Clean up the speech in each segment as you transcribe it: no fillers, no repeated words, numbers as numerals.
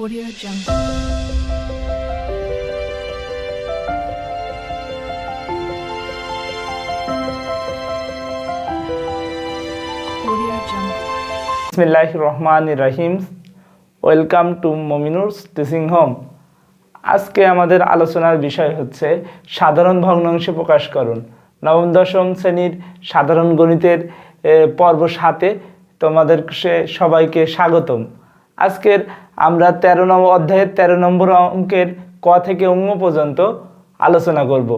Audio Jungle. Audio Jungle. বিসমিল্লাহির রহমানির রহিম। ওয়েলকাম টু মমিনুরস টিচিং হোম। আজকে আমাদের আলোচনার বিষয় হচ্ছে সাধারণ ভগ্নাংশ প্রকাশকরণ। নবম দশম শ্রেণীর সাধারণ গণিতের পর্ব 7-এ তোমাদের সবাইকে স্বাগতম। আজকের আমরা 13 নম্বর অধ্যায়ের 13 নম্বর অঙ্কের ক থেকে ঙ পর্যন্ত আলোচনা করব।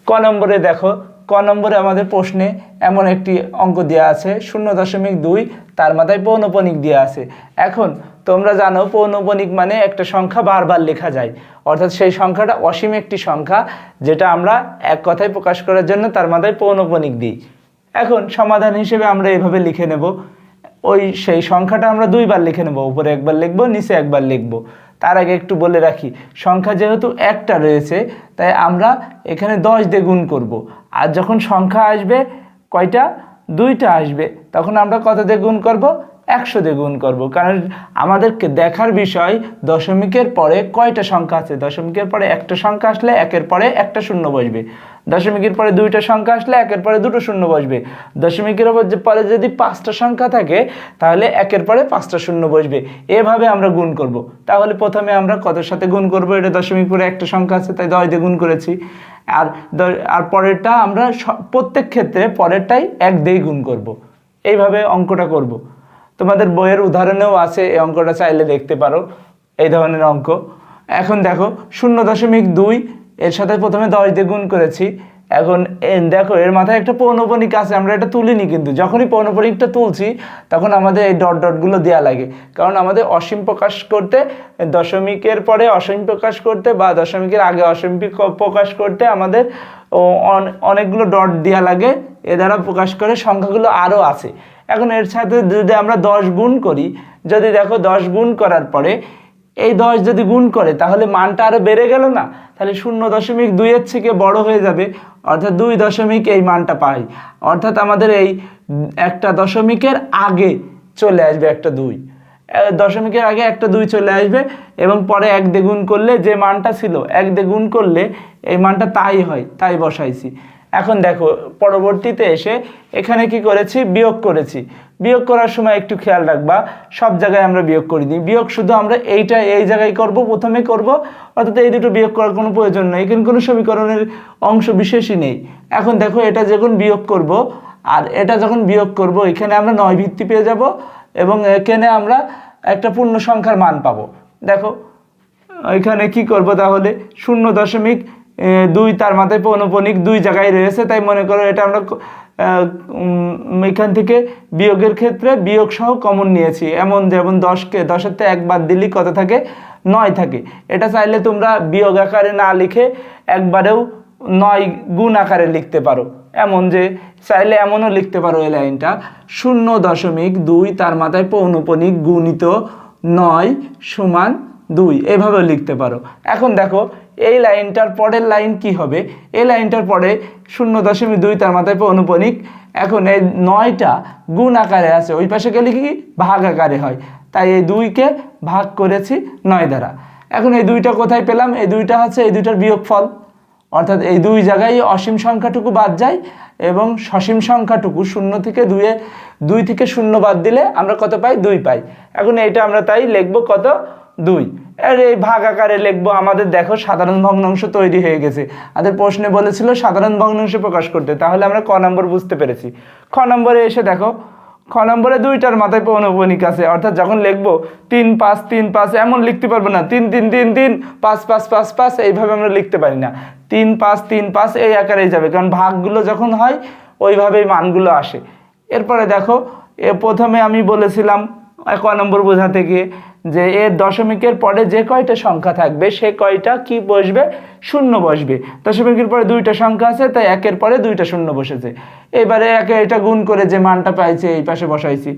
ক নম্বরে দেখো, ক নম্বরে আমাদের প্রশ্নে এমন একটি অঙ্ক দেওয়া আছে 0.2, তার মাথায় পৌনঃপুনিক দেওয়া আছে। এখন তোমরা জানো পৌনঃপুনিক মানে একটা সংখ্যা বারবার লেখা যায়, অর্থাৎ সেই সংখ্যাটা অসীম একটি সংখ্যা যেটা আমরা এক কথায় প্রকাশ করার জন্য তার মাথায় পৌনঃপুনিক দিই। এখন সমাধান হিসেবে আমরা এভাবে লিখে নেব, সেই সংখ্যাটা আমরা দুইবার লিখে নেব, উপরে একবার লিখবো, নিচে একবার লিখবো। তার আগে একটু বলে রাখি, সংখ্যা যেহেতু একটা রয়েছে তাই আমরা এখানে 10 দিয়ে গুণ করব। আর যখন সংখ্যা আসবে কয়টা, দুইটা আসবে, তখন আমরা কত দিয়ে গুণ করব, 100 দিয়ে গুণ করব। কারণ আমাদেরকে দেখার বিষয় দশমিকের পরে কয়টা সংখ্যা আছে। দশমিকের পরে একটা সংখ্যা আসলে একের পরে একটা শূন্য বসবে, দশমিকের পরে দুইটা সংখ্যা আসলে একের পরে দুটো শূন্য বসবে, দশমিকের পরে যদি 5টা সংখ্যা থাকে তাহলে একের পরে 5টা শূন্য বসবে। এভাবে আমরা গুণ করব। তাহলে প্রথমে আমরা কতর সাথে গুণ করব, এটা দশমিক পরে একটা সংখ্যা আছে তাই 10 দিয়ে গুণ করেছি। আর পরেরটা আমরা প্রত্যেক ক্ষেত্রে পরেরটাই 1 দিয়ে গুণ করব। এইভাবে অঙ্কটা করব। তোমাদের বইয়ের উদাহরণেও আছে, এই অঙ্কটা চাইলে দেখতে পারো, এই ধরনের অঙ্ক। এখন দেখো 0.2 এর সাথে প্রথমে 10 দিয়ে গুণ করেছি। এখন দেখো এর মাথায় একটা পৌনঃপুনিক আছে, আমরা এটা তুলিনি, কিন্তু যখনই পৌনঃপুনিকটা তুলছি তখন আমাদের এই ডট ডটগুলো দেওয়া লাগে। কারণ আমাদের অসীম প্রকাশ করতে, দশমিকের পরে অসীম প্রকাশ করতে বা দশমিকের আগে অসীম প্রকাশ করতে আমাদের অনেকগুলো ডট দেওয়া লাগে। এ দ্বারা প্রকাশ করে সংখ্যাগুলো আরও আছে। এখন এর সাথে যদি আমরা 10 গুণ করি, যদি দেখো 10 গুণ করার পরে এই 10 যদি গুণ করে তাহলে মানটা আরও বেড়ে গেল না, তাহলে 0.2 এর থেকে বড় হয়ে যাবে, অর্থাৎ 2 দশমিক এই মানটা পাই। অর্থাৎ আমাদের এই একটা দশমিকের আগে চলে আসবে একটা 2, দশমিকের আগে একটা 2 চলে আসবে এবং পরে 1 দিয়ে গুণ করলে যে মানটা ছিল 1 দিয়ে গুণ করলে এই মানটা তাই হয়, তাই বসাইছি। এখন দেখো পরবর্তীতে এসে এখানে কি করেছি, বিয়োগ করেছি। বিয়োগ করার সময় একটু খেয়াল রাখবা, সব জায়গায় আমরা বিয়োগ করে দিই। বিয়োগ শুধু আমরা এই জায়গায় করব, প্রথমে করব, অর্থাৎ এই দুটো বিয়োগ করার কোনো প্রয়োজন নেই, এখানে কোনো সমীকরণের অংশ বিশেষই নেই। এখন দেখো এটা যখন বিয়োগ করব আর এটা যখন বিয়োগ করব, এখানে আমরা 9 ভিত্তি পেয়ে যাব এবং এখানে আমরা একটা পূর্ণ সংখ্যার মান পাবো। দেখো এখানে কি করব, তাহলে 0.2 তার মাথায় পৌনঃপুনিক 2 জায়গায় রয়েছে, তাই মনে করো এটা আমরা এখান থেকে বিয়োগের ক্ষেত্রে বিয়োগ সহ কমন নিয়েছি। যেমন 10কে 10-এর থেকে 1 বাদ দিলেই কত থাকে, 9 থাকে। এটা চাইলে তোমরা বিয়োগ আকারে না লিখে একবারেও 9 গুণ আকারে লিখতে পারো, চাইলে এমনও লিখতে পারো এই লাইনটা 0.2 তার মাথায় পৌনঃপুনিক গুণিত 9 সমান 2, এভাবেও লিখতে পারো। এখন দেখো এই লাইনটার পরের লাইন কি হবে, এই লাইনটার পরে 0.2 তার মাথায় পৌনঃপুনিক। এখন এই 9টা গুণ আকারে আছে, ওই পাশে গেলে কি ভাগ আকারে হয়, তাই এই 2কে ভাগ করেছি 9 দ্বারা। এখন এই 2টা কোথায় পেলাম, এই 2টা হচ্ছে এই 2টার বিয়োগফল, অর্থাৎ এই 2 জায়গায় অসীম সংখ্যাটুকু বাদ যায় এবং সসীম সংখ্যাটুকু 0 থেকে 2 থেকে 0 বাদ দিলে আমরা কত পাই, 2 পাই। এখন এইটা আমরা তাই লিখবো কত, 2। আর এই ভাগ আকারে লিখবো। আমাদের দেখো সাধারণ ভগ্নাংশ তৈরি হয়ে গেছে। আমাদের প্রশ্নে বলেছিল সাধারণ ভগ্নাংশ প্রকাশ করতে, তাহলে আমরা ক নম্বর বুঝতে পেরেছি। খ নম্বরে এসে দেখো, খ নম্বরে 2টার মাথায় পৌনঃপুনিক আছে, অর্থাৎ যখন লিখবো 3 5 3 5 এমন লিখতে পারবো না, 3 3 3 3 5 5 5 5 এইভাবে আমরা লিখতে পারি না। 3 5 3 5 এই আকারেই যাবে, কারণ ভাগগুলো যখন হয় ওইভাবেই মানগুলো আসে। এরপরে দেখো প্রথমে আমি বলেছিলাম ক নম্বর বোঝাতে গিয়ে যে এর দশমিকের পরে যে কয়টা সংখ্যা থাকবে সে কয়টা কি বসবে, শূন্য বসবে। দশমিকের পরে 2টা সংখ্যা আছে তাই একের পরে 2টা শূন্য বসেছে। এবারে এটা গুণ করে যে মানটা পাইছি এই পাশে বসাইছি,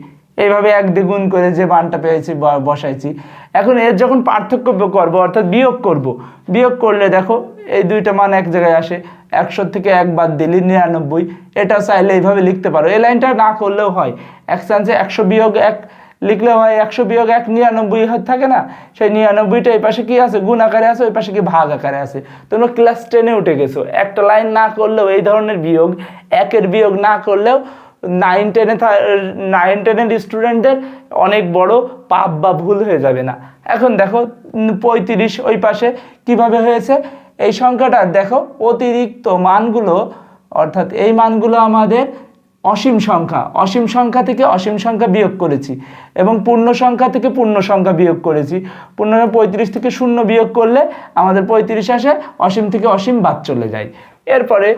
এইভাবে 1 দিয়ে গুণ করে যে মানটা পেয়েছি বসাইছি। এখন এর যখন পার্থক্য করব, অর্থাৎ বিয়োগ করব, বিয়োগ করলে দেখো এই 2টা মান এক জায়গায় আসে, 100 থেকে 1 বাদ দিলে 99। এটা চাইলে এইভাবে লিখতে পারো, এই লাইনটা না করলেও হয়। 1 চান্সে 100 বিয়োগ 1 লিখলে হয় 100 বিয়োগ 1 99 থাকে না, সেই 99টা এই পাশে কি আছে গুণ আকারে আছে, ওই পাশে কি ভাগ আকারে আছে। তোমরা ক্লাস 10-এ উঠে গেছো, একটা লাইন না করলেও এই ধরনের বিয়োগ, একের বিয়োগ না করলেও 9-10-এর স্টুডেন্টদের অনেক বড় পাপ বা ভুল হয়ে যাবে না। এখন দেখো 35 ওই পাশে কিভাবে হয়েছে, এই সংখ্যাটা দেখো অতিরিক্ত মানগুলো, অর্থাৎ এই মানগুলো আমাদের অসীম সংখ্যা, অসীম সংখ্যা থেকে অসীম সংখ্যা বিয়োগ করেছি এবং পূর্ণ সংখ্যা থেকে পূর্ণ সংখ্যা বিয়োগ করেছি। 35 থেকে 0 বিয়োগ করলে আমাদের 35 আসে, অসীম থেকে অসীম বাদ চলে যায়। এরপরে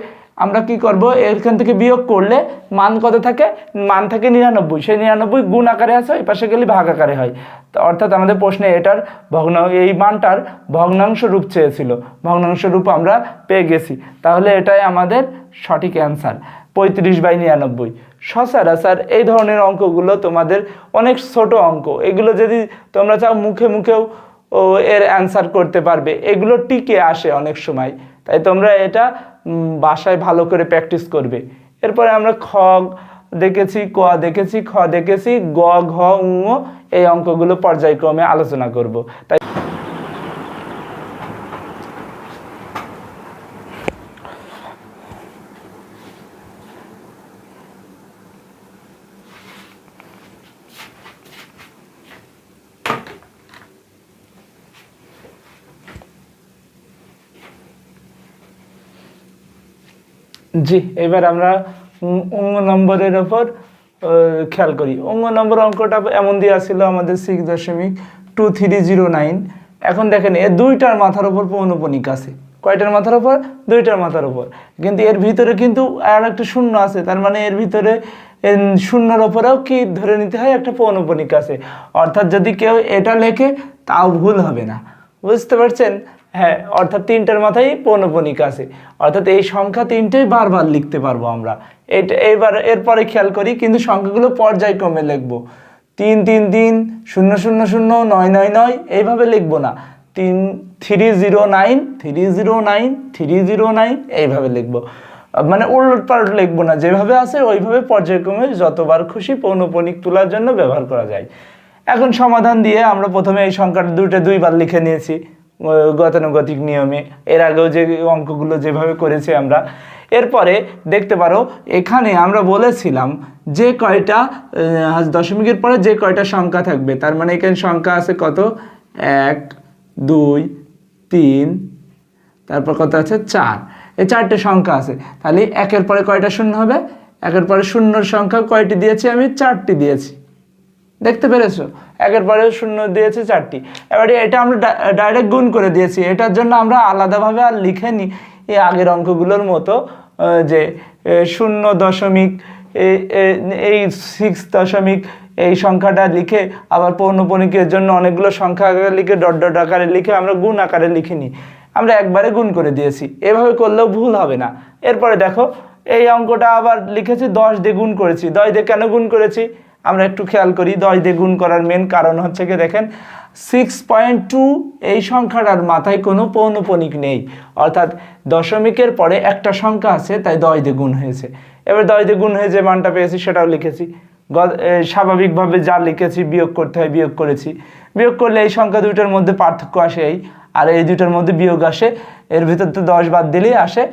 আমরা কি করব, এখান থেকে বিয়োগ করলে মান কত থাকে, মান থাকে 99, সেই 99 গুণ আকারে আছে, এই পাশে গেলে ভাগ আকারে হয়। তো অর্থাৎ আমাদের প্রশ্নে এটার এই মানটার ভগ্নাংশ রূপ চেয়েছিল, ভগ্নাংশ রূপ আমরা পেয়ে গেছি। তাহলে এটাই আমাদের সঠিক অ্যান্সার, 35/99। সচরাচর এই ধরনের অঙ্কগুলো তোমাদের অনেক ছোট অঙ্ক, এগুলো যদি তোমরা চাও মুখে মুখেও এর অ্যান্সার করতে পারবে, এগুলো টিকে আসে অনেক সময়। তাই তোমরা এটা বাসায় ভালো করে প্র্যাকটিস করবে। এরপরে আমরা খ দেখেছি, ক দেখেছি, খ দেখেছি, গ, ঘ, ঙ এই অঙ্কগুলো পর্যায়ক্রমে আলোচনা করব। তাই জি, এবার আমরা অঙ্গ নম্বরের ওপর খেয়াল করি। অঙ্গ নম্বর অঙ্কটা এমন দেওয়া ছিল আমাদের 6.2309। এখন দেখেন এর দুইটার মাথার ওপর পৌনঃপুনিক আছে। কয়টার মাথার ওপর? দুইটার মাথার ওপর। কিন্তু এর ভিতরে কিন্তু আর একটা শূন্য আছে, তার মানে এর ভিতরে শূন্যর ওপরেও কি ধরে নিতে হয়, একটা পৌনঃপুনিক আছে। অর্থাৎ যদি কেউ এটা লেখে তাও ভুল হবে না, বুঝতে পারছেন? হ্যাঁ, অর্থাৎ তিনটার মাথায় পৌনঃপুনিক আছে, অর্থাৎ এই সংখ্যা তিনটেই বারবার লিখতে পারবো আমরা। এরপরে খেয়াল করি, কিন্তু সংখ্যাগুলো পর্যায়ক্রমে লিখবো। 3 3 3 0 0 0 9 9 9 এইভাবে লিখবো না, 309 309 309 এইভাবে লিখবো, মানে উলটপালট লিখবো না, যেভাবে আছে ওইভাবে পর্যায়ক্রমে যতবার খুশি পৌনঃপুনিক তোলার জন্য ব্যবহার করা যায়। এখন সমাধান দিয়ে আমরা প্রথমে এই সংখ্যাটা দুইবার লিখে নিয়েছি গতানুগতিক নিয়মে, এর আগেও যে অঙ্কগুলো যেভাবে করেছি আমরা। এরপরে দেখতে পারো এখানে আমরা বলেছিলাম যে কয়টা দশমিকের পরে যে কয়টা সংখ্যা থাকবে, তার মানে এখানে সংখ্যা আছে কত, 1 2 3, তারপর কত আছে 4, এই 4টে সংখ্যা আছে। তাহলে একের পরে কয়টা শূন্য হবে, একের পরে শূন্যর সংখ্যা কয়টি দিয়েছি আমি, 4টি দিয়েছি, দেখতে পেরেছো? একের পরে শূন্য দিয়েছে 4টি। এবারে এটা আমরা ডাইরেক্ট গুণ করে দিয়েছি, এটার জন্য আমরা আলাদাভাবে আর লিখে নিই এই আগের অঙ্কগুলোর মতো যে 0 এই 6 দশমিক এই সংখ্যাটা লিখে আবার পৌনঃপুনিকের জন্য অনেকগুলো সংখ্যা আকারে লিখে ডট ডট আকারে লিখে আমরা গুণ আকারে লিখে নিই, আমরা একবারে গুণ করে দিয়েছি। এভাবে করলেও ভুল হবে না। এরপরে দেখো এই অঙ্কটা আবার লিখেছি 10 দিয়ে গুণ করেছি। 10 দিয়ে কেন গুণ করেছি আমরা একটু খেয়াল করি। 10 দিয়ে গুণ করার মেন কারণ হচ্ছে কি, দেখেন 6.2 এই সংখ্যাটার মাথায় কোনো পৌনঃপুনিক নেই, অর্থাৎ দশমিকের পরে একটা সংখ্যা আছে, তাই 10 দিয়ে গুণ হয়েছে। এবার 10 দিয়ে গুণ হয়ে যে মানটা পেয়েছি সেটাও লিখেছি। স্বাভাবিকভাবে যা লিখেছি বিয়োগ করতে হয় বিয়োগ করেছি। বিয়োগ করলে এই সংখ্যা দুইটার মধ্যে পার্থক্য আসে এই, আর এই দুইটার মধ্যে বিয়োগ আসে, এর ভিতর তো 10 বাদ দিলেই আসে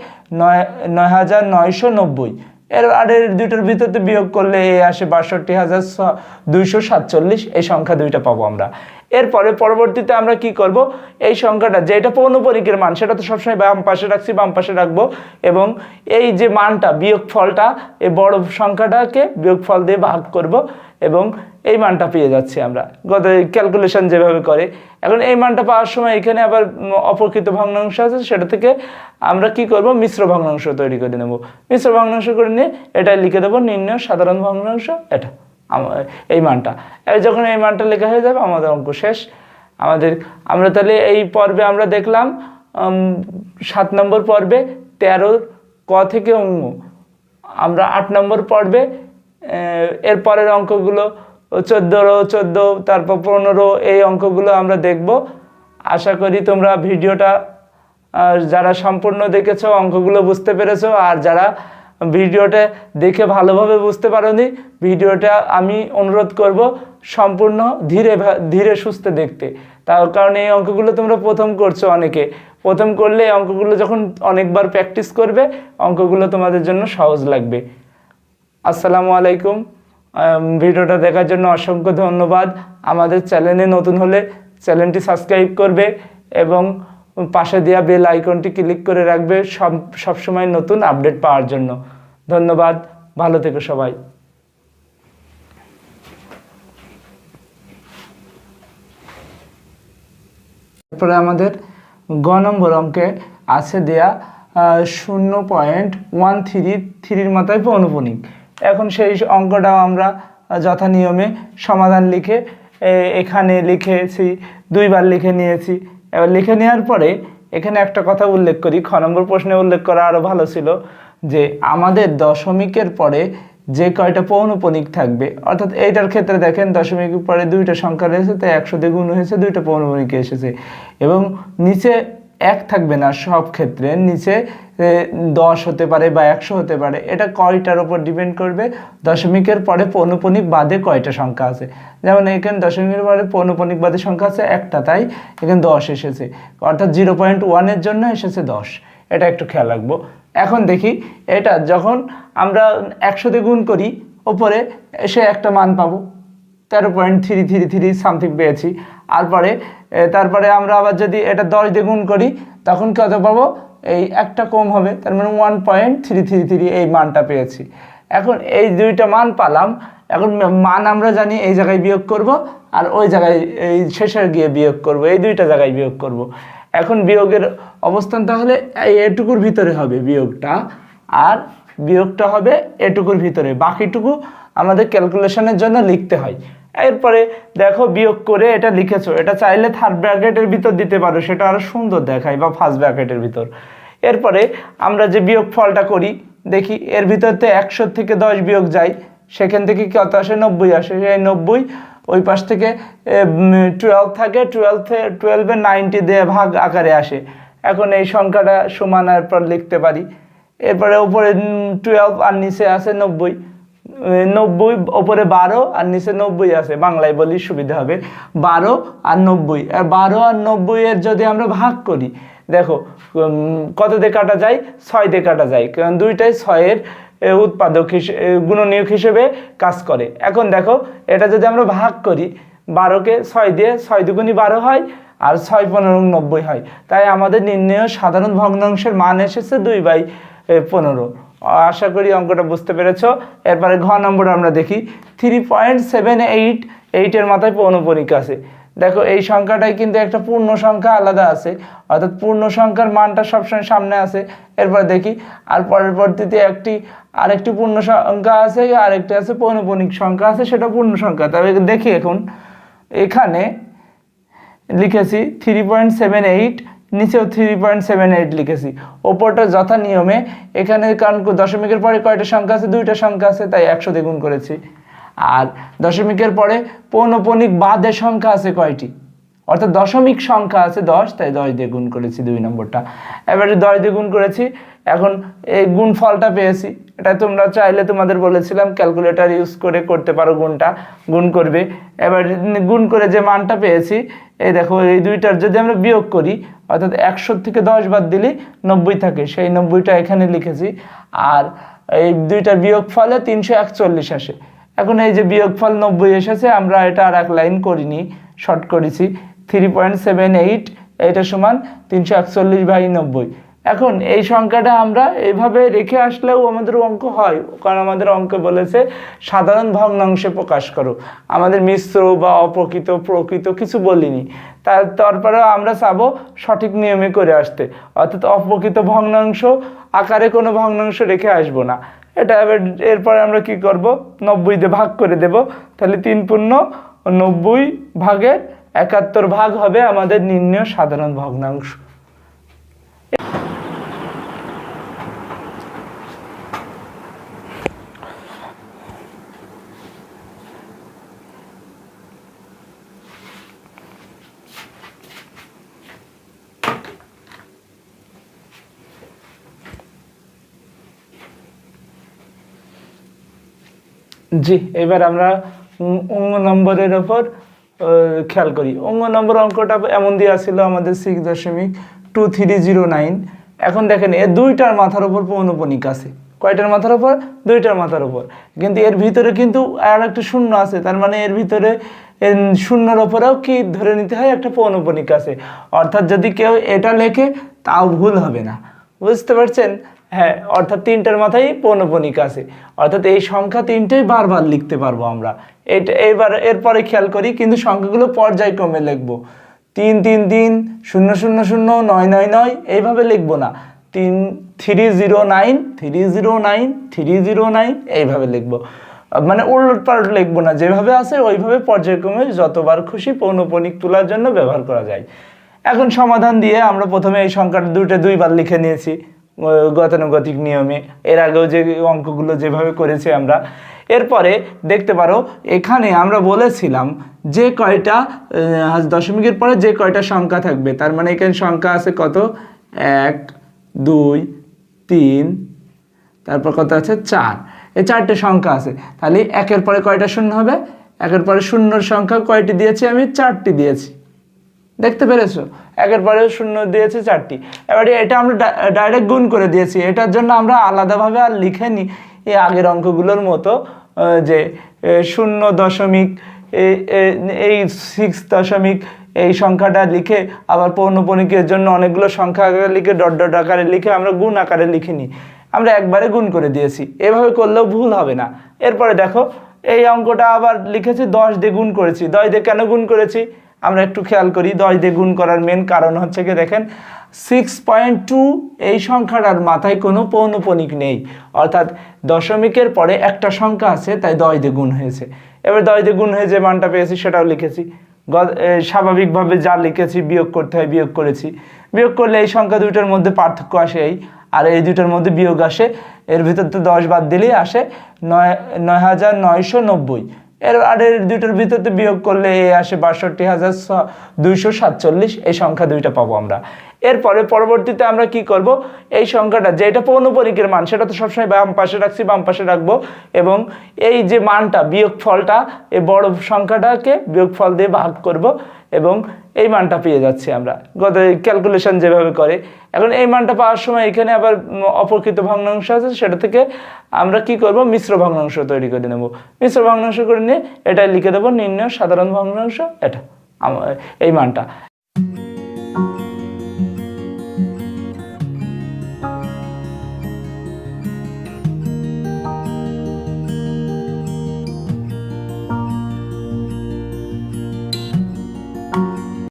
9990। আর এর দুইটার ভিতরে বিয়োগ করলে এই আসে 62,247, এই সংখ্যা দুইটা পাবো আমরা। এরপরে পরবর্তীতে আমরা কি করব, এই সংখ্যাটা যেটা পৌনঃপুনিকের মান সেটা তো সবসময় বাম পাশে রাখছি, বাম পাশে রাখবো, এবং এই যে মানটা বিয়োগফলটা এই বড় সংখ্যাটাকে বিয়োগফল দিয়ে ভাগ করব এবং এই মানটা পেয়ে যাচ্ছি আমরা গত ক্যালকুলেশন যেভাবে করে। এখন এই মানটা পাওয়ার সময় এখানে আবার অপরকৃত ভগ্নাংশ আছে, সেটা থেকে আমরা কি করব, মিশ্র ভগ্নাংশ তৈরি করে নেব। মিশ্র ভগ্নাংশ করে নিয়ে এটা লিখে দেবো নির্ণয় সাধারণ ভগ্নাংশ, এটা এই মানটা। যখন এই মানটা লেখা হয়ে যাবে আমাদের অঙ্ক শেষ। আমরা তাহলে এই পর্বে আমরা দেখলাম 7 নম্বর পর্বে 13 ক থেকে অঙ্গ, আমরা 8 নম্বর পর্বে এর পরের অঙ্কগুলো 14, তারপর 15 এই অঙ্কগুলো আমরা দেখব। আশা করি তোমরা ভিডিওটা যারা সম্পূর্ণ দেখেছো অঙ্কগুলো বুঝতে পেরেছো, আর যারা ভিডিওটা দেখে ভালোভাবে বুঝতে পারোনি ভিডিওটা আমি অনুরোধ করব সম্পূর্ণ ধীরে সুস্থে দেখতে। তার কারণে এই অঙ্কগুলো তোমরা প্রথম করছো অনেকে, প্রথম করলে এই অঙ্কগুলো যখন অনেকবার প্র্যাকটিস করবে অঙ্কগুলো তোমাদের জন্য সহজ লাগবে। আসসালামু আলাইকুম। ভিডিওটা দেখার জন্য অসংখ্য ধন্যবাদ। আমাদের চ্যানেলে নতুন হলে চ্যানেলটি সাবস্ক্রাইব করবে এবং পাশে দেওয়া বেল আইকনটি ক্লিক করে রাখবে সবসময় নতুন আপডেট পাওয়ার জন্য। ধন্যবাদ, ভালো থেকো সবাই। তারপরে আমাদের গ নম্বর অঙ্কে আছে দেয়া 0.133 মাথায় পৌনঃপুনিক। এখন সেই অঙ্কটাও আমরা যথা নিয়মে সমাধান লিখে এখানে লিখেছি, 2 বার লিখে নিয়েছি। এবার লিখে নেওয়ার পরে এখানে একটা কথা উল্লেখ করি, খ নম্বর প্রশ্নে উল্লেখ করা আরও ভালো ছিল, যে আমাদের দশমিকের পরে যে কয়টা পৌনঃপুনিক থাকবে, অর্থাৎ এইটার ক্ষেত্রে দেখেন দশমিকের পরে 2টা সংখ্যা রয়েছে, তাই 100 দিয়ে গুণ হয়েছে, 2টা পৌনঃপুনিক এসেছে। এবং নিচে 1 থাকবে না, সব ক্ষেত্রে নিচে 10 হতে পারে বা 100 হতে পারে। এটা কয়টার উপর ডিপেন্ড করবে, দশমিকের পরে পৌনঃপুনিক বাদে কয়টা সংখ্যা আছে। যেমন এখানে দশমিকের পরে পৌনঃপুনিক বাদে সংখ্যা আছে একটা, তাই এখানে 10 এসেছে, অর্থাৎ 0.1 জন্য এসেছে 10। এটা একটু খেয়াল রাখবো। এখন দেখি এটা যখন আমরা 100 দিয়ে গুণ করি ওপরে এসে একটা মান পাবো, 13.333 সামথিং পেয়েছি। তারপরে আমরা আবার যদি এটা 10 দিয়ে গুণ করি তখন কত পাবো, এই একটা কম হবে, তার মানে 1.333 এই মানটা পেয়েছি। এখন এই 2টা মান পালাম। এখন মান আমরা জানি এই জায়গায় বিয়োগ করব আর ওই জায়গায় এই শেষের গিয়ে বিয়োগ করব, এই 2টা জায়গায় বিয়োগ করব। এখন বিয়োগের অবস্থান তাহলে এটুকুর ভিতরে হবে বিয়োগটা, আর বিয়োগটা হবে এটুকুর ভিতরে, বাকিটুকু আমাদের ক্যালকুলেশনের জন্য লিখতে হয়। এরপরে দেখো বিয়োগ করে এটা লিখেছো, এটা চাইলে থার্ড ব্র্যাকেটের ভিতর দিতে পারো, সেটা আরও সুন্দর দেখায়, বা ফার্স্ট ব্র্যাকেটের ভিতর। এরপরে আমরা যে বিয়োগ ফলটা করি দেখি, এর ভিতরতে 100 থেকে 10 বিয়োগ যায়, সেখান থেকে কত আসে, 90 আসে। এই 90 ওই পাশ থেকে 12 থাকে, 12-এ 90 দিয়ে ভাগ আকারে আসে। এখন এই সংখ্যাটা সমানের পর লিখতে পারি। এরপরে উপরে 12 আর নিচে আছে 90, 90 ওপরে 12 আর নিচে 90 আছে, বাংলায় বলি সুবিধা হবে। 12 আর 90, 12 আর 90 এর যদি আমরা ভাগ করি, দেখো কত দিয়ে কাটা যায়, 6 দিয়ে কাটা যায়, কারণ 2টাই 6-এর উৎপাদক গুণনীয়ক হিসেবে কাজ করে। এখন দেখো এটা যদি আমরা ভাগ করি, 12কে 6 দিয়ে, 6 দুগুণী 12 হয়, আর 6×15 হয়। তাই আমাদের নির্ণেয় সাধারণ ভগ্নাংশের মান এসেছে 2/15। আশা করি অঙ্কটা বুঝতে পেরেছ। এরপরে ঘ নম্বর আমরা দেখি, 3.788 এর মাথায় পৌনঃপুনিক আছে। দেখো এই সংখ্যাটাই কিন্তু একটা পূর্ণ সংখ্যা আলাদা আছে, অর্থাৎ পূর্ণ সংখ্যার মানটা সবসময় সামনে আছে। এরপর দেখি আর পরবর্তীতে আরেকটি পূর্ণ সংখ্যা আছে, আরেকটি আছে পৌনঃপুনিক সংখ্যা আছে, সেটা পূর্ণ সংখ্যা। তবে দেখি এখন এখানে লিখেছি 3.78, নিচেও 3.78 লিখেছি, ওপরটা যথা নিয়মে। এখানে কারণ দশমিকের পরে কয়টা সংখ্যা আছে, 2টা সংখ্যা আছে, তাই 100 দিয়ে গুণ করেছি। আর দশমিকের পরে পৌনঃপুনিক বাদে সংখ্যা আছে কয়টি, অর্থাৎ দশমিক সংখ্যা আছে 10, তাই 10 দিয়ে গুণ করেছি 2 নম্বরটা। এবারে 10 দিয়ে গুণ করেছি, এখন এই গুণ ফলটা পেয়েছি। এটা তোমরা চাইলে তোমাদের বলেছিলাম ক্যালকুলেটর ইউজ করে করতে পারো, গুণ করবে। এবার গুণ করে যে মানটা পেয়েছি, এই দেখো এই 2টার যদি আমরা বিয়োগ করি, অর্থাৎ 100 থেকে 10 বাদ দিলে 90 থাকে, সেই 90টা এখানে লিখেছি। আর এই 2টার বিয়োগ ফলে 341 আসে। এখন এই যে বিয়োগফল 90 এসেছে, আমরা এটা আর এক লাইন করিনি, শর্ট করেছি। 3.78 এটা সমান 341/90। এখন এই সংখ্যাটা আমরা এইভাবে রেখে আসলেও আমাদের অঙ্ক হয়, কারণ আমাদের অঙ্কে বলেছে সাধারণ ভগ্নাংশে প্রকাশ করো। আমাদের মিশ্র বা অপ্রকৃত প্রকৃত কিছু বলিনি। তারপরেও আমরা চাবো সঠিক নিয়মে করে আসতে, অর্থাৎ অপ্রকৃত ভগ্নাংশ আকারে কোনো ভগ্নাংশ রেখে আসবো না। এটা এরপরে আমরা কি করব, 90 দিয়ে ভাগ করে দেব, তাহলে 3×90 ভাগ হবে আমাদের নির্ণেয় সাধারণ ভগ্নাংশ। জি, এবার আমরা অঙ্গ নম্বরের ওপর খেয়াল করি। অঙ্গ নম্বর অঙ্কটা এমন দেওয়া ছিল আমাদের 6.2309। এখন দেখেন এর দুইটার মাথার ওপর পৌনঃপুনিক আছে। কয়টার মাথার ওপর? দুইটার মাথার ওপর। কিন্তু এর ভিতরে কিন্তু আর একটা শূন্য আছে, তার মানে এর ভিতরে শূন্যর ওপরেও কি ধরে নিতে হয় একটা পৌনঃপুনিক আছে। অর্থাৎ যদি কেউ এটা লেখে তাও ভুল হবে না, বুঝতে পারছেন? হ্যাঁ, অর্থাৎ তিনটার মাথায় পৌনঃপুনিক আছে, অর্থাৎ এই সংখ্যা তিনটেই বারবার লিখতে পারবো আমরা। এটা এরপরে খেয়াল করি, কিন্তু সংখ্যাগুলো পর্যায়ক্রমে লিখবো। 3 3 3 0 0 0 9 9 9 এইভাবে লিখবো না। 309 309 309 এইভাবে লিখবো, মানে উলটপালট লিখবো না, যেভাবে আছে ওইভাবে পর্যায়ক্রমে যতবার খুশি পৌনঃপুনিক তোলার জন্য ব্যবহার করা যায়। এখন সমাধান দিয়ে আমরা প্রথমে এই সংখ্যাটা দুইবার লিখে নিয়েছি গতানুগতিক নিয়মে, এর আগেও যে অঙ্কগুলো যেভাবে করেছি আমরা। এরপরে দেখতে পারো এখানে আমরা বলেছিলাম যে কয়টা দশমিকের পরে যে কয়টা সংখ্যা থাকবে, তার মানে এখানে সংখ্যা আছে কত? 1 2 3, তারপর কত আছে? 4। এই 4টে সংখ্যা আছে। তাহলে একের পরে কয়টা শূন্য হবে? একের পরে শূন্যর সংখ্যা কয়টি দিয়েছি আমি? 4টি দিয়েছি, দেখতে পেরেছো? একের পরে শূন্য দিয়েছি 4টি। এবারে এটা আমরা ডাইরেক্ট গুণ করে দিয়েছি, এটার জন্য আমরা আলাদাভাবে আর লিখে নিই এই আগের অঙ্কগুলোর মতো যে 0 এই 6 দশমিক এই সংখ্যাটা লিখে আবার পৌনঃপুনিকের জন্য অনেকগুলো সংখ্যা আকারে লিখে ডট ডট আকারে লিখে আমরা গুণ আকারে লিখে নিই। আমরা একবারে গুণ করে দিয়েছি, এভাবে করলেও ভুল হবে না। এরপরে দেখো এই অঙ্কটা আবার লিখেছি 10 দিয়ে গুণ করেছি। 10 দিয়ে কেন গুণ করেছি আমরা একটু খেয়াল করি। 10 দিয়ে গুণ করার মেন কারণ হচ্ছে কি, দেখেন 6.2 এই সংখ্যাটার মাথায় কোনো পৌনঃপুনিক নেই, অর্থাৎ দশমিকের পরে একটা সংখ্যা আছে, তাই 10 দিয়ে গুণ হয়েছে। এবার 10 দিয়ে গুণ হয়ে যে মানটা পেয়েছি সেটাও লিখেছি। স্বাভাবিকভাবে যা লিখেছি বিয়োগ করতে হয় বিয়োগ করেছি। বিয়োগ করলে এই সংখ্যা দুইটার মধ্যে পার্থক্য আসে এই, আর এই দুইটার মধ্যে বিয়োগ আসে। এর ভিতর তো 10 বাদ দিলেই আসে 9990। আর এর দুইটার ভিতরে বিয়োগ করলে এ আসে 62,247। এই সংখ্যা দুইটা পাবো আমরা। এরপরে পরবর্তীতে আমরা কি করব, এই সংখ্যাটা যেটা পৌনঃপুনিকের মান সেটা তো সবসময় বাম পাশে রাখছি, বাম পাশে রাখবো, এবং এই যে মানটা বিয়োগফলটা এই বড় সংখ্যাটাকে বিয়োগফল দিয়ে ভাগ করব এবং এই মানটা পেয়ে যাচ্ছি আমরা গত ক্যালকুলেশন যেভাবে করে। এখন এই মানটা পাওয়ার সময় এখানে আবার অপরকৃত ভগ্নাংশ আছে, সেটা থেকে আমরা কি করব, মিশ্র ভগ্নাংশ তৈরি করে নেব। মিশ্র ভগ্নাংশ করে নিয়ে এটা লিখে দেবো নির্ণয় সাধারণ ভগ্নাংশ, এটা এই মানটা।